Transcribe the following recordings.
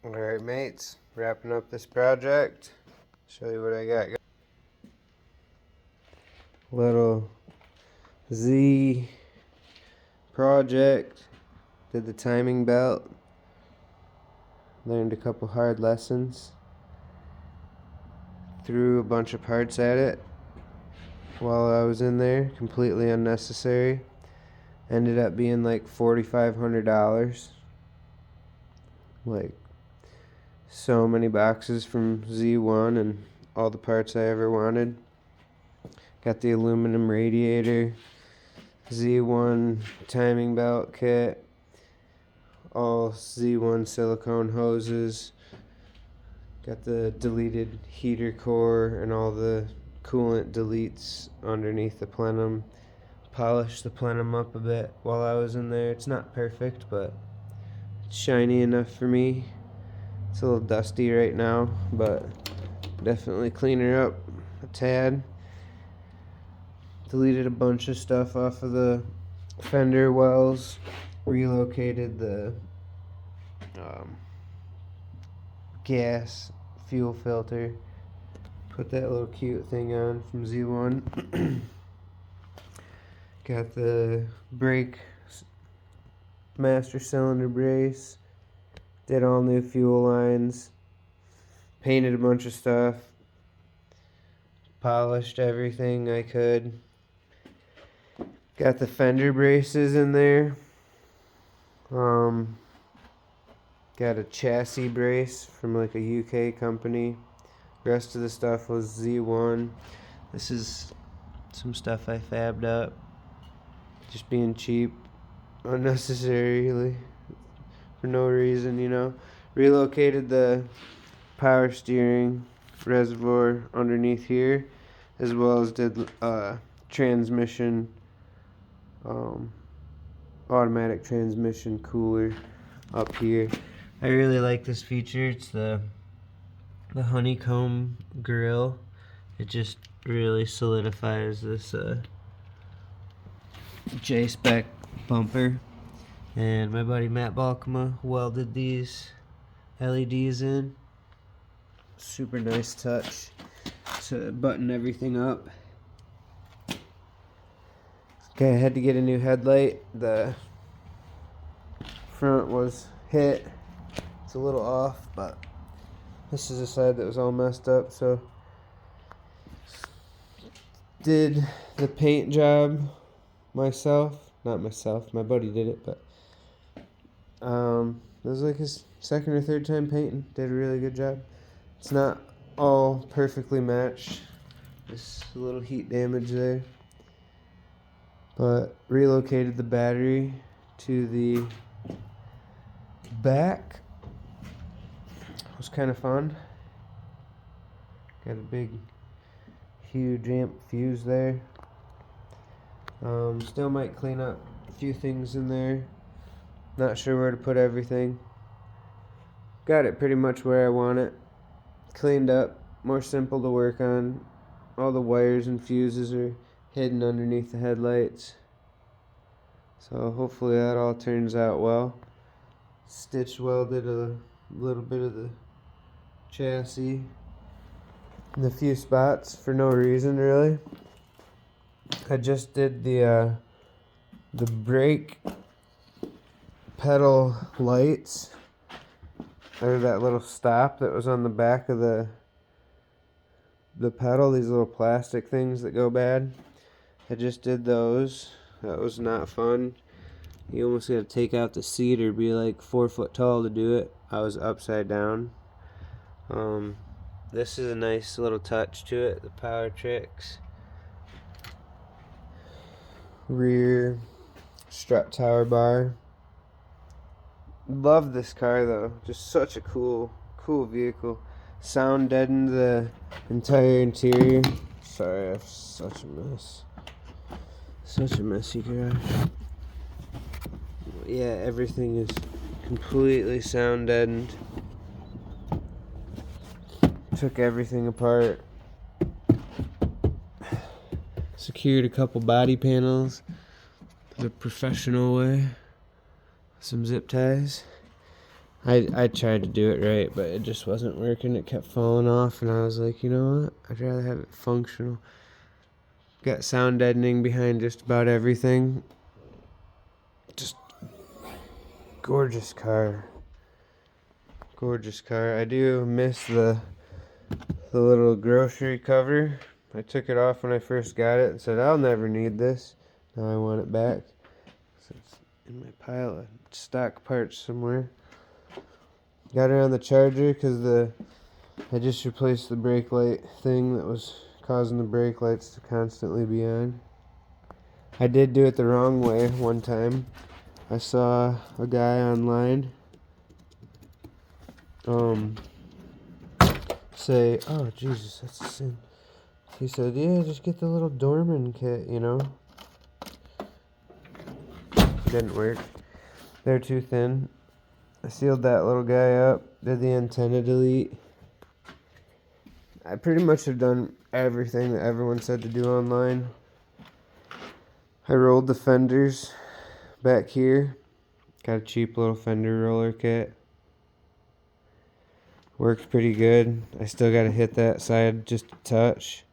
Alright mates, wrapping up this project. Show you what I got. Little Z project. Did the timing belt. Learned a couple hard lessons. Threw a bunch of parts at it while I was in there. Completely unnecessary. Ended up being like $4,500. Like so many boxes from Z1 and all the parts I ever wanted. Got the aluminum radiator, Z1 timing belt kit, all Z1 silicone hoses. Got the deleted heater core and all the coolant deletes underneath the plenum. Polished the plenum up a bit while I was in there. It's not perfect, but it's shiny enough for me. It's a little dusty right now, but definitely clean her up a tad. Deleted a bunch of stuff off of the fender wells. Relocated the gas fuel filter. Put that little cute thing on from Z1. Got the brake master cylinder brace. Did all new fuel lines. Painted a bunch of stuff. Polished everything I could. Got the fender braces in there. Got a chassis brace from like a UK company. Rest of the stuff was Z1. This is some stuff I fabbed up. Just being cheap. Unnecessarily. For no reason, you know. Relocated the power steering reservoir underneath here, as well as did transmission, automatic transmission cooler up here. I really like this feature. It's the honeycomb grill. It just really solidifies this J-spec bumper. And my buddy Matt Balkema welded these LEDs in. Super nice touch to button everything up. Okay, I had to get a new headlight. The front was hit. It's a little off, but this is the side that was all messed up, so did the paint job myself. Not myself, my buddy did it, but it was like his second or third time painting. Did a really good job. It's not all perfectly matched. Just a little heat damage there. But relocated the battery to the back. It was kind of fun. Got a big, huge amp fuse there. Still might clean up a few things in there. Not sure where to put everything. Got it pretty much where I want it. Cleaned up, more simple to work on. All the wires and fuses are hidden underneath the headlights. So hopefully that all turns out well. Stitch welded a little bit of the chassis in a few spots for no reason really. I just did the brake pedal lights, or that little stop that was on the back of the pedal, these little plastic things that go bad. I just did those. That was not fun. You almost got to take out the seat or be like 4 foot tall to do it. I was upside down. This is a nice little touch to it, the power trix. Rear strut tower bar. Love this car though, just such a cool vehicle. Sound deadened the entire interior. Sorry, I have such a messy garage. Yeah, everything is completely sound deadened. Took everything apart. Secured a couple body panels the professional way. Some zip ties. I tried to do it right, but it just wasn't working. It kept falling off, and I was like, you know what? I'd rather have it functional. Got sound deadening behind just about everything. Just gorgeous car. Gorgeous car. I do miss the little grocery cover. I took it off when I first got it and said, I'll never need this. Now I want it back. So it's in my pile of stock parts somewhere. Got it on the charger because I just replaced the brake light thing that was causing the brake lights to constantly be on. I did do it the wrong way one time. I saw a guy online say, oh Jesus, that's a sin. He said, yeah, just get the little Dorman kit, you know. Didn't work. They're too thin. I sealed that little guy up, did the antenna delete. I pretty much have done everything that everyone said to do online. I rolled the fenders back here. Got a cheap little fender roller kit. Works pretty good. I still got to hit that side just a touch.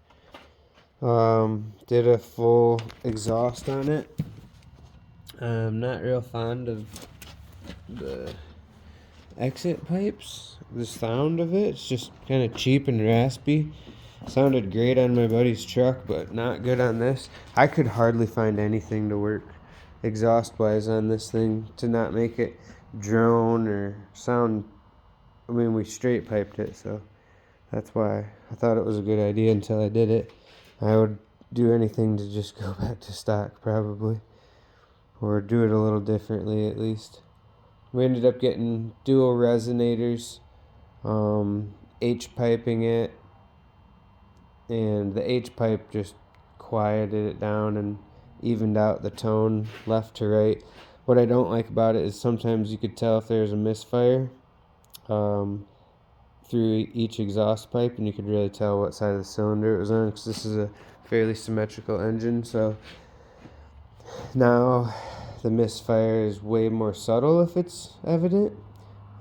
Did a full exhaust on it. I'm not real fond of the exit pipes. The sound of it, it's just kind of cheap and raspy. Sounded great on my buddy's truck, but not good on this. I could hardly find anything to work exhaust wise on this thing to not make it drone or sound. I mean, we straight piped it, so that's why I thought it was a good idea until I did it. I would do anything to just go back to stock, probably, or do it a little differently at least. We ended up getting dual resonators, H-piping it, and the H-pipe just quieted it down and evened out the tone left to right. What I don't like about it is sometimes you could tell if there's a misfire through each exhaust pipe, and you could really tell what side of the cylinder it was on, because this is a fairly symmetrical engine. So now the misfire is way more subtle if it's evident,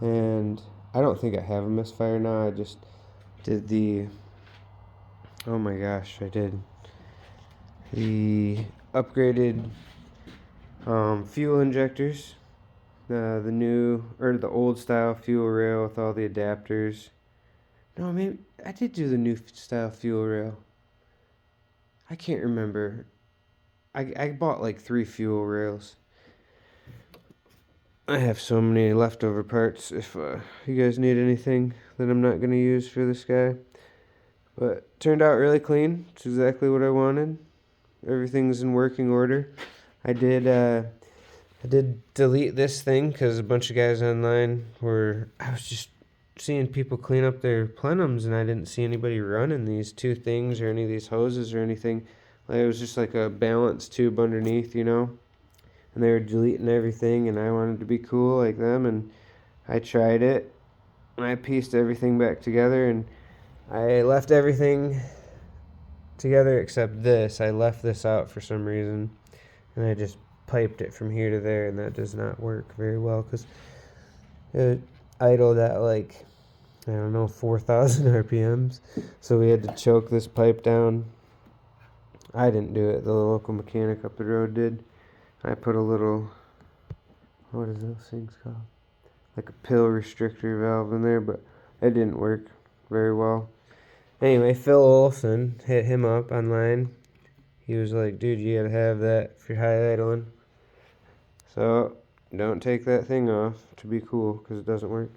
and I don't think I have a misfire now. I just did the upgraded fuel injectors, the new or the old style fuel rail with all the adapters. No, maybe I did do the new style fuel rail. I can't remember. I bought like 3 fuel rails. I have so many leftover parts. If you guys need anything that I'm not going to use for this guy. But turned out really clean. It's exactly what I wanted. Everything's in working order. I did delete this thing because a bunch of guys online I was just seeing people clean up their plenums, and I didn't see anybody running these 2 things or any of these hoses or anything. Like, it was just like a balance tube underneath, you know. And they were deleting everything, and I wanted to be cool like them, and I tried it. And I pieced everything back together, and I left everything together except this. I left this out for some reason, and I just piped it from here to there, and that does not work very well because it idled at like, I don't know, 4,000 RPMs. So we had to choke this pipe down. I didn't do it. The local mechanic up the road did. I put a little, what is those things called? Like a pill restrictor valve in there, but it didn't work very well. Anyway, Phil Olson, hit him up online. He was like, dude, you gotta have that if you're high idling. So don't take that thing off to be cool, because it doesn't work.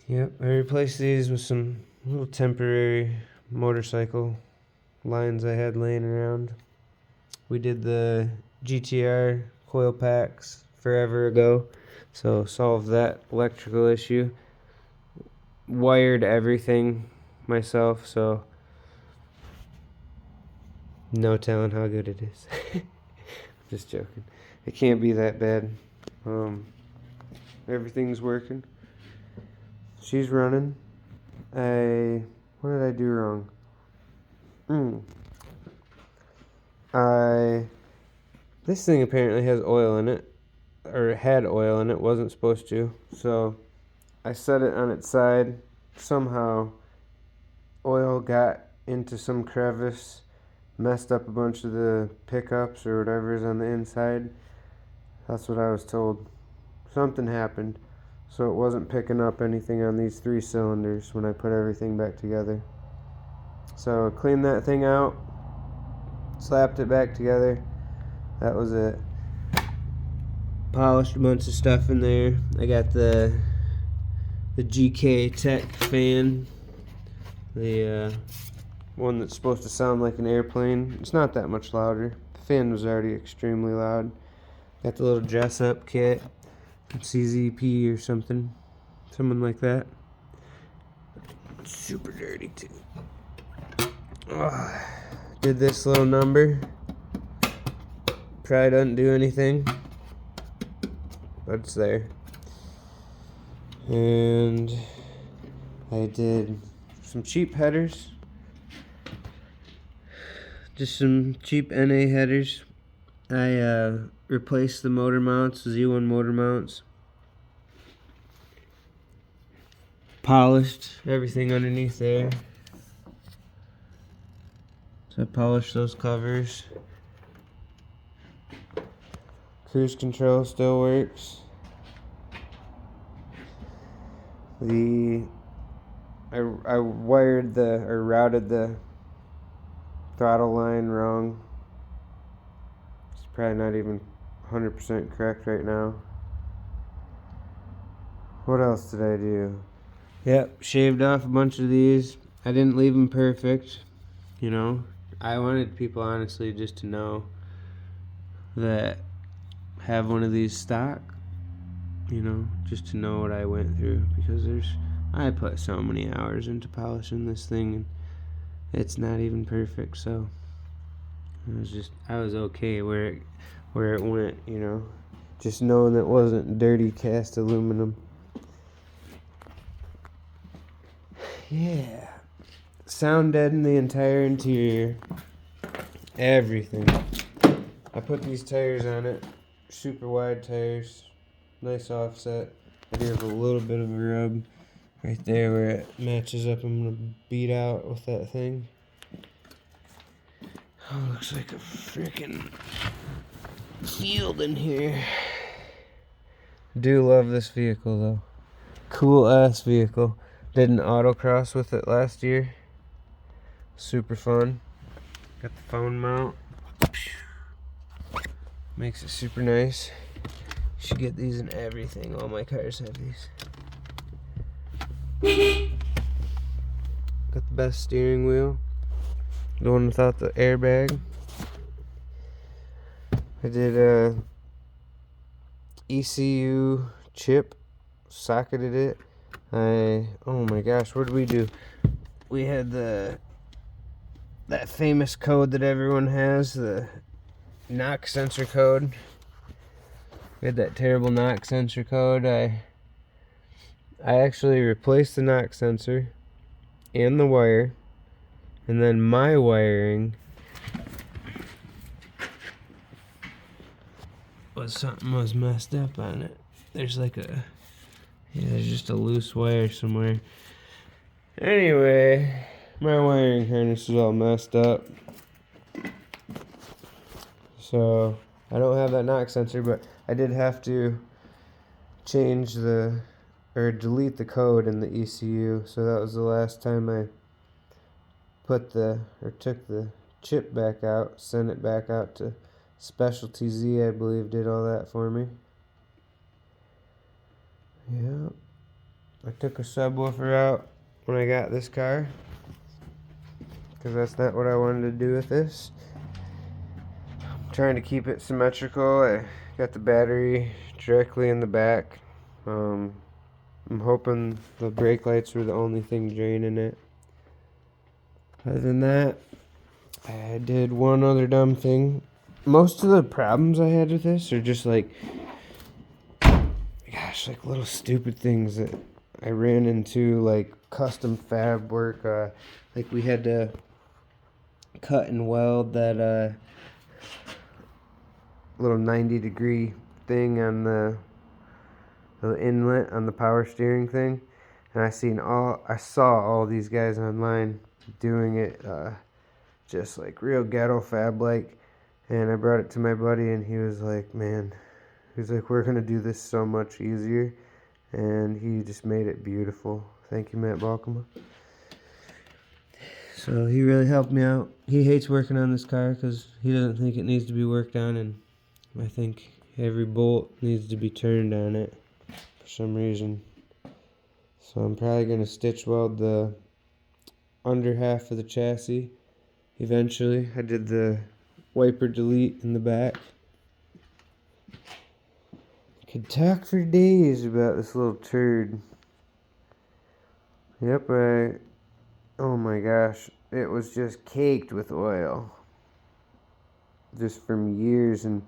Yep, I replaced these with some little temporary motorcycle lines I had laying around. We did the GTR coil packs forever ago, so solved that electrical issue. Wired everything myself, so no telling how good it is. Just joking. It can't be that bad. Everything's working. She's running. What did I do wrong? This thing apparently has oil in it. or it had oil and it wasn't supposed to. So I set it on its side. Somehow oil got into some crevice, messed up a bunch of the pickups or whatever's on the inside. That's what I was told. Something happened, so it wasn't picking up anything on these 3 cylinders when I put everything back together. So cleaned that thing out, slapped it back together. That was it. Polished a bunch of stuff in there. I got the GK Tech fan, the one that's supposed to sound like an airplane. It's not that much louder. The fan was already extremely loud. Got the little dress-up kit, CZP or something like that. Super dirty too. Did this little number. Probably doesn't do anything, but it's there. And I did some cheap headers. Just some cheap NA headers. I replaced the motor mounts, Z1 motor mounts. Polished everything underneath there. So I polished those covers. Cruise control still works. I routed the throttle line wrong. It's probably not even 100% correct right now. What else did I do? Yep, shaved off a bunch of these. I didn't leave them perfect, you know. I wanted people honestly just to know that have one of these stock, you know, just to know what I went through, because I put so many hours into polishing this thing and it's not even perfect. So I was okay where it went, you know, just knowing that it wasn't dirty cast aluminum. Yeah, sound deadened the entire interior, everything. I put these tires on it, super wide tires, nice offset. I do have a little bit of a rub right there where it matches up. I'm gonna beat out with that thing. Oh, looks like a freaking field in here. Do love this vehicle though. Cool ass vehicle. Did an autocross with it last year. Super fun. Got the phone mount. Makes it super nice. You should get these in everything. All my cars have these. Got the best steering wheel. The one without the airbag. I did a ECU chip. Socketed it. Oh my gosh, what did we do? We had that famous code that everyone has, the knock sensor code. We had that terrible knock sensor code. I actually replaced the knock sensor and the wire, and then my wiring was messed up on it. There's there's just a loose wire somewhere. Anyway, my wiring harness is all messed up. So I don't have that knock sensor, but I did have to change delete the code in the ECU. So that was the last time I took the chip back out, sent it back out to Specialty Z, I believe, did all that for me. Yeah, I took a subwoofer out when I got this car, because that's not what I wanted to do with this. I'm trying to keep it symmetrical. I got the battery directly in the back. I'm hoping the brake lights were the only thing draining it. Other than that, I did one other dumb thing. Most of the problems I had with this are just like little stupid things that I ran into, like custom fab work. Like we had to cut and weld that little 90-degree thing on the inlet on the power steering thing, and I saw all these guys online doing it, just like real ghetto fab like, and I brought it to my buddy, and he was like, man, he's like, we're gonna do this so much easier, and he just made it beautiful. Thank you, Matt Balkema. So he really helped me out. He hates working on this car because he doesn't think it needs to be worked on, and I think every bolt needs to be turned on it for some reason. So I'm probably going to stitch weld the under half of the chassis eventually. I did the wiper delete in the back. Could talk for days about this little turd. Yep, oh my gosh, it was just caked with oil. Just from years, and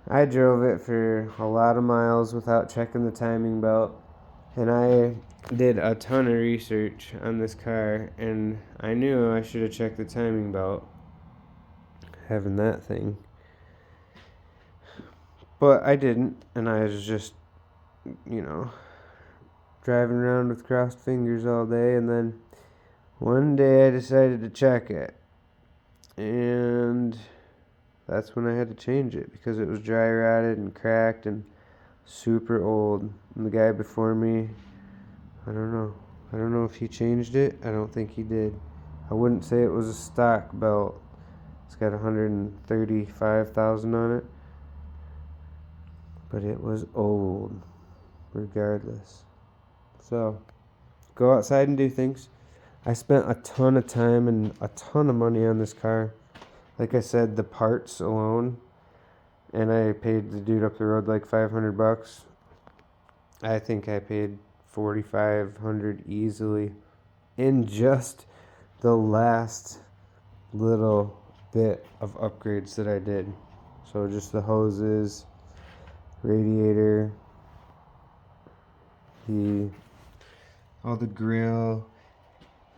I drove it for a lot of miles without checking the timing belt, and I did a ton of research on this car, and I knew I should have checked the timing belt, having that thing, but I didn't, and I was just, driving around with crossed fingers all day, and then one day I decided to check it, and that's when I had to change it because it was dry rotted and cracked and super old. And the guy before me, I don't know if he changed it. I don't think he did. I wouldn't say it was a stock belt. It's got 135,000 on it, but it was old regardless. So go outside and do things. I spent a ton of time and a ton of money on this car. Like I said, the parts alone, and I paid the dude up the road like $500. I think I paid $4,500 easily in just the last little bit of upgrades that I did. So just the hoses, radiator, all the grill,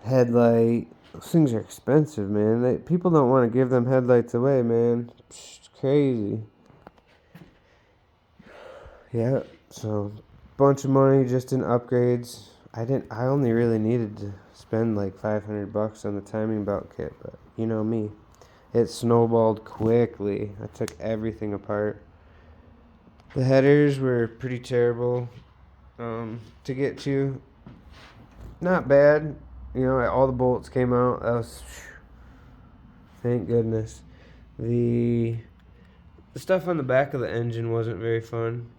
headlight. Those things are expensive, man. People don't want to give them headlights away, man. It's crazy. Yeah, so bunch of money just in upgrades. I only really needed to spend like $500 on the timing belt kit, but you know me. It snowballed quickly. I took everything apart. The headers were pretty terrible to get to. Not bad. All the bolts came out. That was, thank goodness. The stuff on the back of the engine wasn't very fun.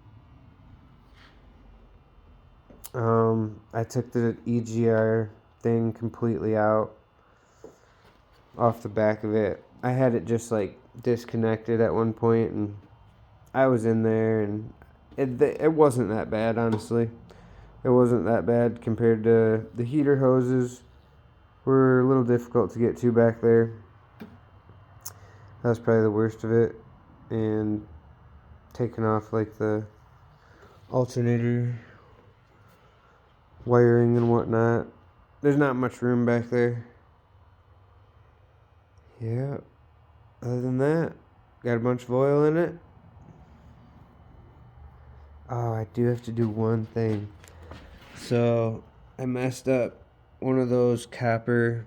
I took the EGR thing completely out off the back of it. I had it just like disconnected at one point, and I was in there, and it wasn't that bad, honestly. It wasn't that bad compared to the heater hoses. Were a little difficult to get to back there. That was probably the worst of it. And taking off like the alternator wiring and whatnot. There's not much room back there. Yeah. Other than that, got a bunch of oil in it. Oh, I do have to do one thing. So I messed up one of those copper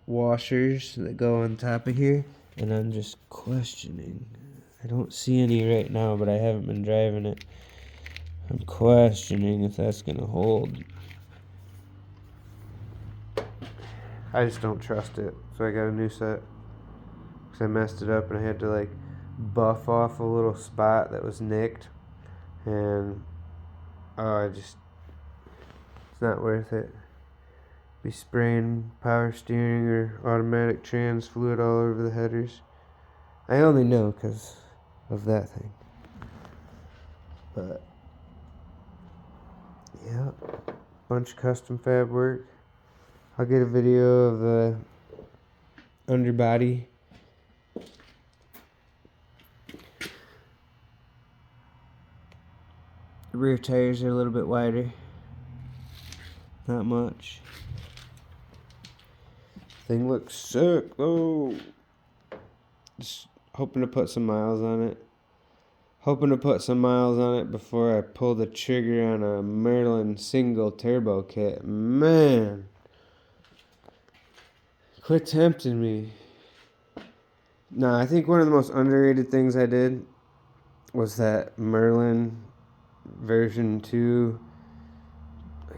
washers that go on top of here, and I'm just questioning. I don't see any right now, but I haven't been driving it. I'm questioning if that's gonna hold. I just don't trust it, so I got a new set because I messed it up and I had to like buff off a little spot that was nicked, and it's not worth it. Be spraying power steering or automatic trans fluid all over the headers. I only know because of that thing. But yeah, bunch of custom fab work. I'll get a video of the underbody. The rear tires are a little bit wider. Not much. Thing looks sick though. Just hoping to put some miles on it. Hoping to put some miles on it before I pull the trigger on a Michelin single turbo kit. Man, quit tempting me. Nah, I think one of the most underrated things I did was that Michelin version 2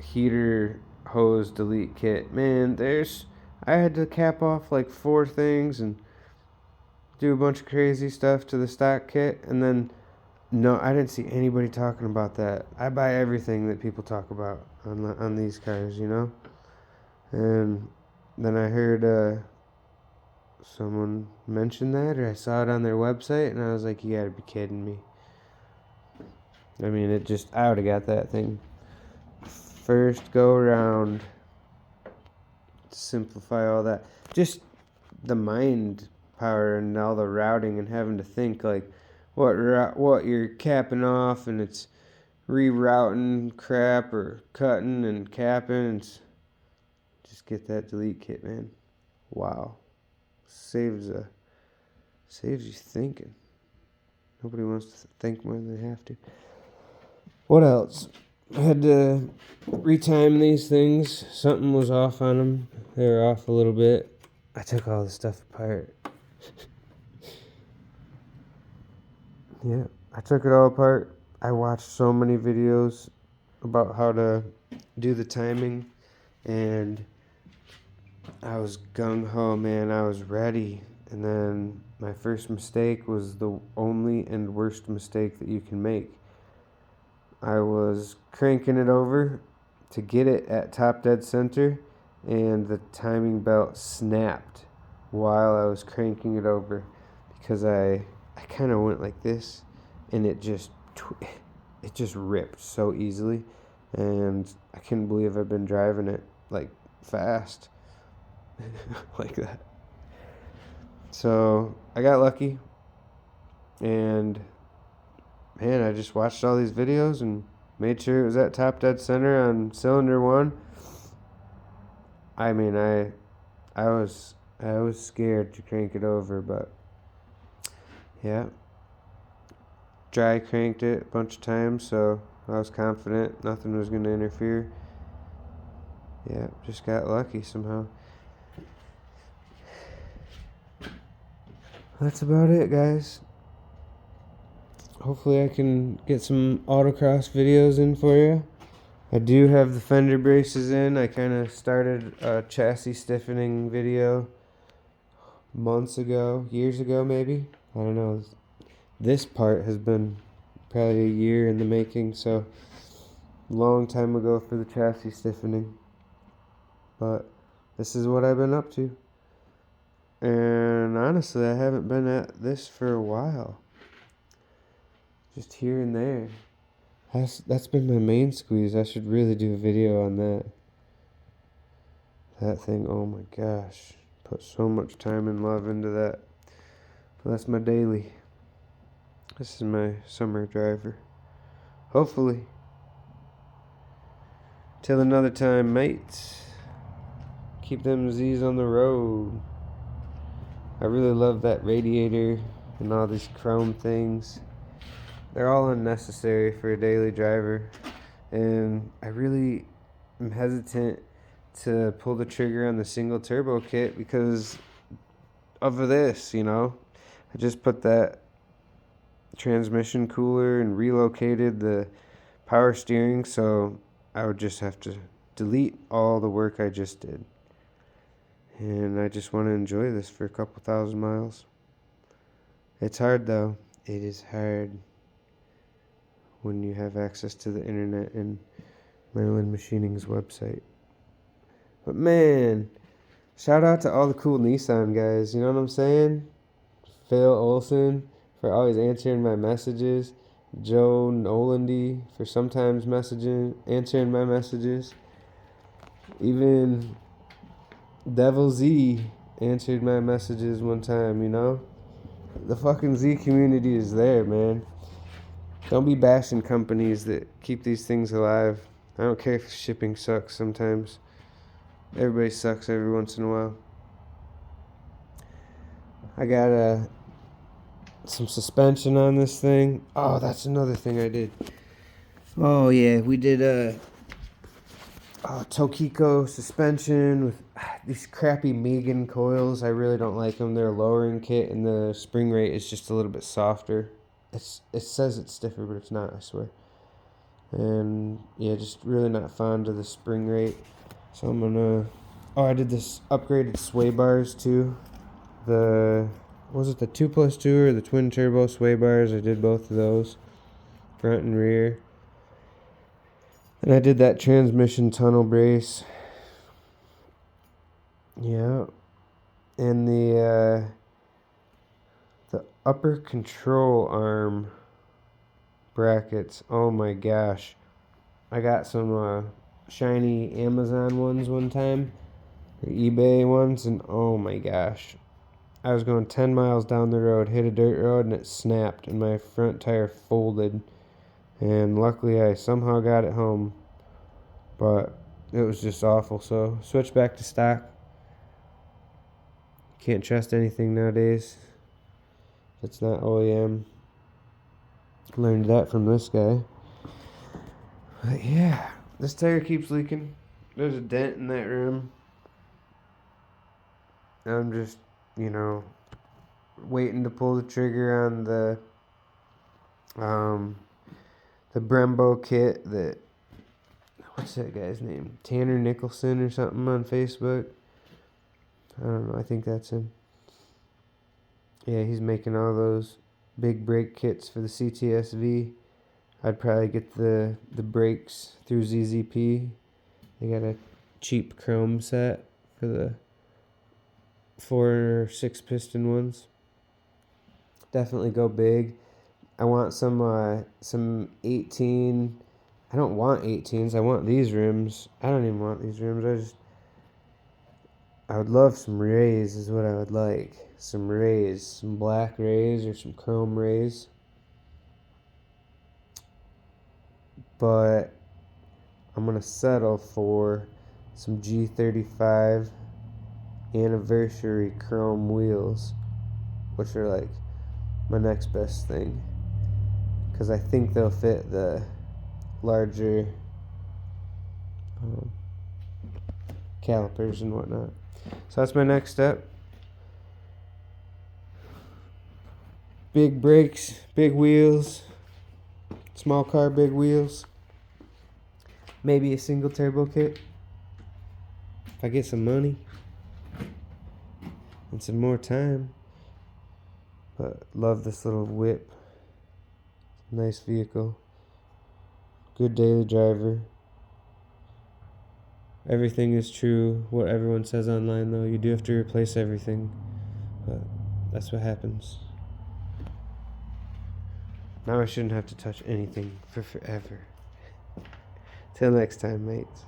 heater hose delete kit. Man, I had to cap off like 4 things and do a bunch of crazy stuff to the stock kit, and then no, I didn't see anybody talking about that. I buy everything that people talk about on these cars, you know? And then I heard someone mention that, or I saw it on their website, and I was like, you gotta be kidding me. I mean, I would have got that thing first go around. To simplify all that. Just the mind power and all the routing and having to think like, what you're capping off, and it's rerouting crap or cutting and capping, and just get that delete kit, man. Wow, saves you thinking. Nobody wants to think more than they have to. What else? I had to retime these things. Something was off on them. They were off a little bit. I took all the stuff apart. Yeah, I took it all apart. I watched so many videos about how to do the timing, and I was gung-ho, man. I was ready. And then my first mistake was the only and worst mistake that you can make. I was cranking it over to get it at top dead center, and the timing belt snapped while I was cranking it over, because I kind of went like this, and it just ripped so easily, and I couldn't believe I've been driving it like fast like that. So I got lucky, and man, I just watched all these videos and made sure it was at top dead center on cylinder 1. I mean, I was scared to crank it over, but yeah. Dry cranked it a bunch of times, so I was confident nothing was going to interfere. Yeah, just got lucky somehow. That's about it, guys. Hopefully I can get some autocross videos in for you. I do have the fender braces in. I kind of started a chassis stiffening video years ago maybe. I don't know. This part has been probably a year in the making, so long time ago for the chassis stiffening. But this is what I've been up to. And honestly, I haven't been at this for a while. Just here and there. That's been my main squeeze. I should really do a video on that. That thing, oh my gosh. Put so much time and love into that. But that's my daily. This is my summer driver. Hopefully. Till another time, mates. Keep them Z's on the road. I really love that radiator and all these chrome things. They're all unnecessary for a daily driver. And I really am hesitant to pull the trigger on the single turbo kit because of this, you know. I just put that transmission cooler and relocated the power steering, so I would just have to delete all the work I just did. And I just want to enjoy this for a couple thousand miles. It's hard though. It is hard when you have access to the internet and Michelin Machining's website. But man, shout out to all the cool Nissan guys, you know what I'm saying? Phil Olson for always answering my messages. Joe Nolandy for sometimes answering my messages. Even Devil Z answered my messages one time, you know? The fucking Z community is there, man. Don't be bashing companies that keep these things alive. I don't care if shipping sucks sometimes. Everybody sucks every once in a while. I got some suspension on this thing. Oh, that's another thing I did. Oh yeah, we did a Tokico suspension with these crappy Michelin coils. I really don't like them. They're a lowering kit, and the spring rate is just a little bit softer. It says it's stiffer, but it's not, I swear. And yeah, just really not fond of the spring rate. So I'm gonna. Oh, I did this upgraded sway bars too. Was it the 2+2 or the twin turbo sway bars? I did both of those, front and rear. And I did that transmission tunnel brace. Yeah. And the upper control arm brackets. Oh my gosh. I got some shiny Amazon ones one time, or eBay ones, and oh my gosh. I was going 10 miles down the road, hit a dirt road, and it snapped, and my front tire folded. And luckily I somehow got it home, but it was just awful. So switched back to stock. Can't trust anything nowadays. It's not OEM. Learned that from this guy. But yeah, this tire keeps leaking. There's a dent in that rim. I'm just, waiting to pull the trigger on the Brembo kit that, what's that guy's name? Tanner Nicholson or something on Facebook. I don't know, I think that's him. Yeah, he's making all those big brake kits for the CTSV. I'd probably get the brakes through ZZP. They got a cheap chrome set for the 4 or 6 piston ones. Definitely go big. I want some 18. I don't want 18s. I want these rims. I don't even want these rims. I would love some rays is what I would like. Some rays. Some black rays or some chrome rays. But I'm going to settle for some G35 anniversary chrome wheels, which are like my next best thing, because I think they'll fit the larger calipers and whatnot. So that's my next step. Big brakes, big wheels, small car, big wheels. Maybe a single turbo kit if I get some money and some more time. But love this little whip. Nice vehicle. Good daily driver. Everything is true. What everyone says online, though, you do have to replace everything. But that's what happens. Now I shouldn't have to touch anything for forever. Till next time, mates.